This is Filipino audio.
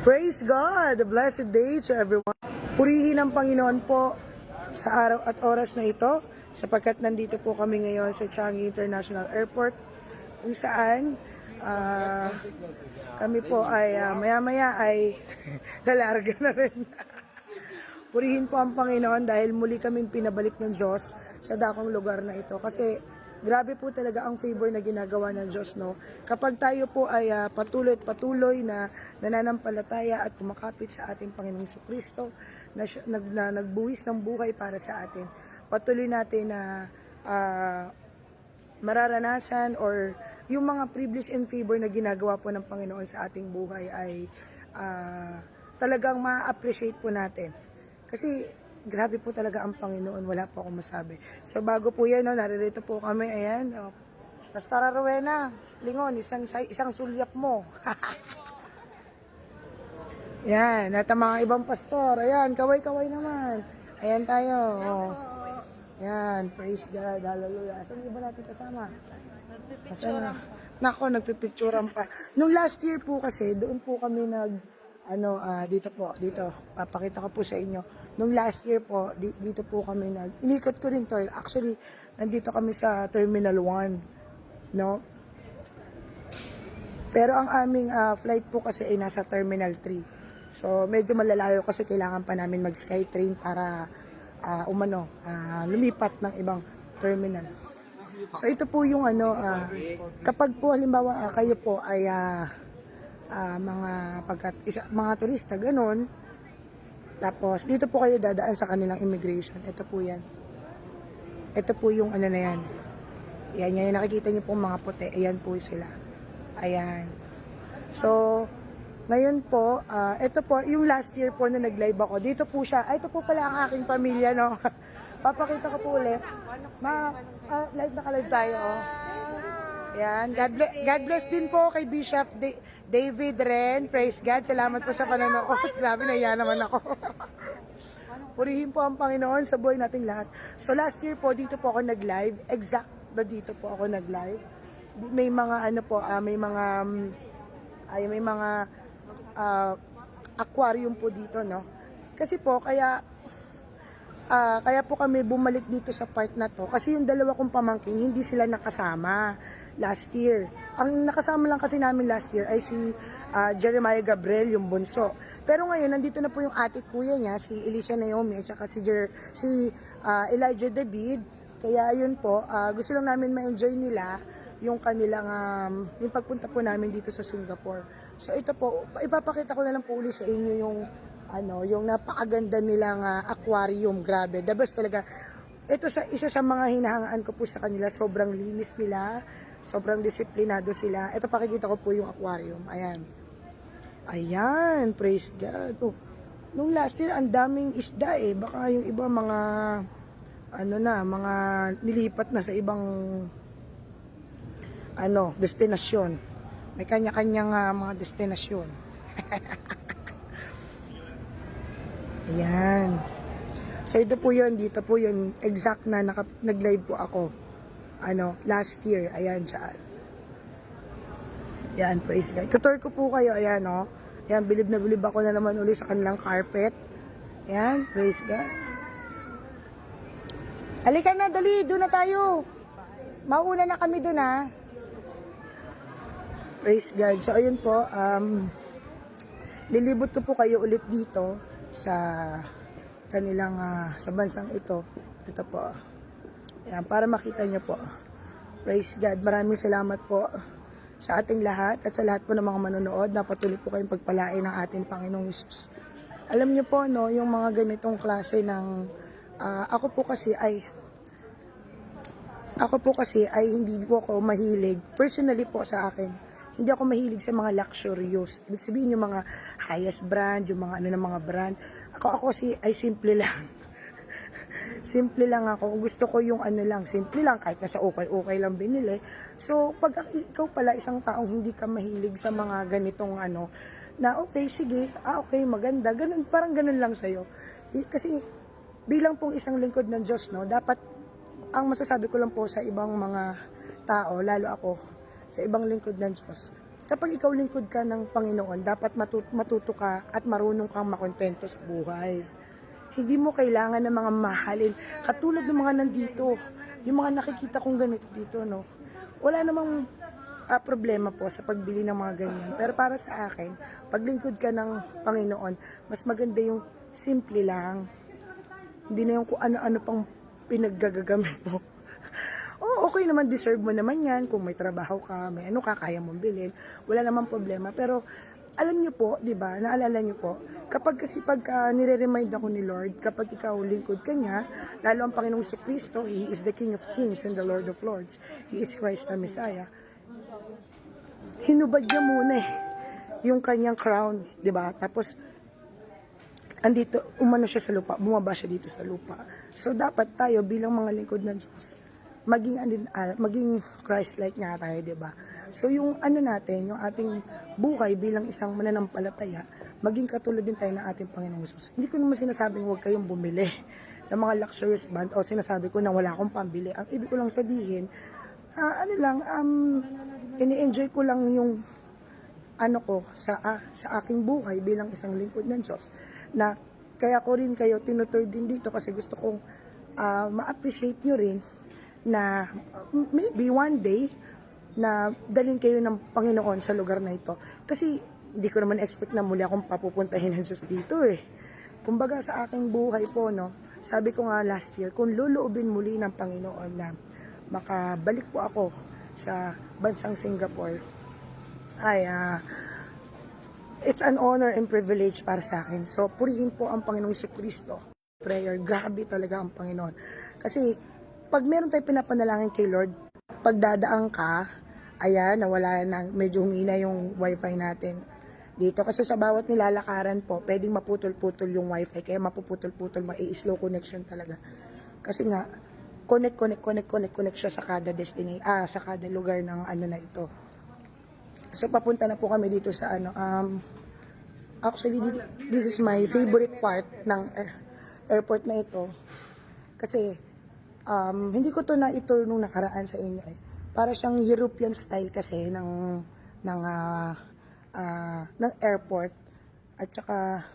Praise God! A blessed day to everyone. Purihin ang Panginoon po sa araw at oras na ito sapagkat nandito po kami ngayon sa Changi International Airport kung saan kami po ay maya-maya ay lalarga na rin. Purihin po ang Panginoon dahil muli kaming pinabalik ng Diyos sa dakong lugar na ito kasi grabe po talaga ang favor na ginagawa ng Diyos, no? Kapag tayo po ay patuloy at patuloy na nananampalataya at kumakapit sa ating Panginoong Kristo na nagbuwis ng buhay para sa atin, patuloy natin na mararanasan or yung mga privilege and favor na ginagawa po ng Panginoon sa ating buhay ay talagang ma-appreciate po natin. Kasi grabe po talaga ang Panginoon, wala po akong masabi. So bago po yan, no, naririto po kami, ayan. Oh. Pastora Rowena, lingon, isang sulyap mo. Yan, at ang mga ibang pastor, ayan, kaway-kaway naman. Ayan tayo. Oh. Yan, praise God, hallelujah. Saan iba natin kasama? Nagpipicturan pa. Nako, nagpipicturan pa. Nung last year po kasi, doon po kami dito papakita ko po sa inyo. Nung last year po, dito po kami inikot ko rin to. Actually, nandito kami sa Terminal 1, no? Pero ang aming flight po kasi ay nasa Terminal 3. So, medyo malalayo kasi kailangan pa namin mag-Skytrain para lumipat ng ibang terminal. So, ito po yung kapag po halimbawa kayo po ay mga turista, ganun. Tapos, dito po kayo dadaan sa kanilang immigration. Ito po yan. Ito po yung na yan. Yan, nakikita niyo pong mga puti. Ayan po sila. Ayan. So, ngayon po, ito po, yung last year po na nag-live ako. Dito po siya. Ito po pala ang aking pamilya, no? Papakita ko po ulit. Live na ka-live tayo, oh. Yan. God bless din po kay Bishop David Ren. Praise God. Salamat po sa panonood. Grabe, nahiya naman ako. Purihin po ang Panginoon sa buhay nating lahat. So last year po, dito po ako nag-live. Exact na dito po ako nag-live. May mga may mga aquarium po dito, no? Kasi po, kaya po kami bumalik dito sa part na to. Kasi yung dalawa kong pamangkin, hindi sila nakasama last year. Ang nakasama lang kasi namin last year ay si Jeremiah Gabriel, yung bunso. Pero ngayon, nandito na po yung ate kuya niya, si Elisha Naomi, at saka si Elijah David. Kaya yun po, gusto lang namin ma-enjoy nila yung kanilang, yung pagpunta po namin dito sa Singapore. So ito po, ipapakita ko na lang po ulit sa inyo yung napakaganda nilang aquarium. Grabe, the best talaga. Ito isa sa mga hinahangaan ko po sa kanila, sobrang linis nila. Sobrang disiplinado sila. Ito, pakikita ko po yung aquarium. Ayan. Ayan. Praise God. Oh, nung last year, ang daming isda eh. Baka yung iba mga, mga nilipat na sa ibang, destinasyon. May kanya-kanyang mga destinasyon. Ayan. So, ito po yun. Dito po yun. Exact na nag-live po ako. Last year, ayan siya. Ayan, praise God. Tutor ko po kayo, ayan, oh. Ayan, bilib na bilib ako na naman uli sa kanilang carpet. Ayan, praise God. Halika na, dali, doon na tayo. Mauna na kami doon, ha. Praise God. So, ayun po, lilibot ko po kayo ulit dito sa kanilang, sa bansang ito. Ito po. Ayan, para makita nyo po. Praise God. Maraming salamat po sa ating lahat at sa lahat po ng mga manonood na patuloy po kayong pagpalain ng ating Panginoong Hesus. Alam nyo po, no, yung mga ganitong klase ng ako po kasi ay hindi po ako mahilig. Personally po sa akin, hindi ako mahilig sa mga luxurious. Ibig sabihin yung mga highest brand, yung mga ng mga brand. Ako ay simple lang. Simple lang ako. Gusto ko yung simple lang, kahit nasa okay lang binili. So, pag ikaw pala isang taong hindi ka mahilig sa mga ganitong na okay, sige, okay, maganda, ganun, parang ganun lang sa'yo. Kasi, bilang pong isang lingkod ng Diyos, no, dapat, ang masasabi ko lang po sa ibang mga tao, lalo ako, sa ibang lingkod ng Diyos, kapag ikaw lingkod ka ng Panginoon, dapat matuto ka at marunong kang makontento sa buhay. Hindi mo kailangan ng mga mahalin. Katulad ng mga nandito, yung mga nakikita kong ganito dito, no? Wala namang problema po sa pagbili ng mga ganyan. Pero para sa akin, paglingkod ka ng Panginoon, mas maganda yung simple lang. Hindi na yung kung ano-ano pang pinaggagagamit mo. Oh, okay naman, deserve mo naman yan. Kung may trabaho ka, may ano ka, kaya mong bilhin. Wala namang problema. Pero, alam nyo po, di ba, naalala nyo po, kapag kasi pagka nire-remind ako ni Lord, kapag ikaw lingkod ka niya, lalo ang Panginoong Kristo, He is the King of Kings and the Lord of Lords. He is Christ the Messiah. Hinubad niya muna yung kanyang crown, di ba? Tapos, andito, umano siya sa lupa, bumaba siya dito sa lupa. So, dapat tayo bilang mga lingkod ng Diyos, maging Christ-like nga tayo, di ba? So, yung ano natin, yung ating buhay bilang isang mananampalataya, maging katulad din tayo ng ating Panginoong Jesus. Hindi ko naman sinasabing huwag kayong bumili ng mga luxurious brand o sinasabi ko na wala akong pambili. Ang ibig ko lang sabihin, ini-enjoy ko lang yung ano ko sa aking buhay bilang isang lingkod ng Diyos, na kaya ko rin kayo tinutur din dito kasi gusto kong ma-appreciate nyo rin na maybe one day na dalhin kayo ng Panginoon sa lugar na ito. Kasi hindi ko naman expect na muli akong papupuntahin ng Diyos dito eh. Kumbaga sa aking buhay po, no, sabi ko nga last year, kung luluubin muli ng Panginoon na makabalik po ako sa bansang Singapore, ay it's an honor and privilege para sa akin. So, purihin po ang Panginoong Kristo. Prayer, grabe talaga ang Panginoon. Kasi, pag meron tayong pinapanalangin kay Lord, pagdadaan ka, ayan, nawala na, medyo humina yung wifi natin dito. Kasi sa bawat nilalakaran po, pwedeng maputol-putol yung wifi, kaya mapuputol-putol, slow connection talaga. Kasi nga, connect siya sa kada sa kada lugar ng ano na ito. So, papunta na po kami dito sa actually, this is my favorite part ng airport na ito. Kasi, hindi ko to na-tour nung nakaraan sa inyo eh. Para siyang European style kasi ng airport. At saka,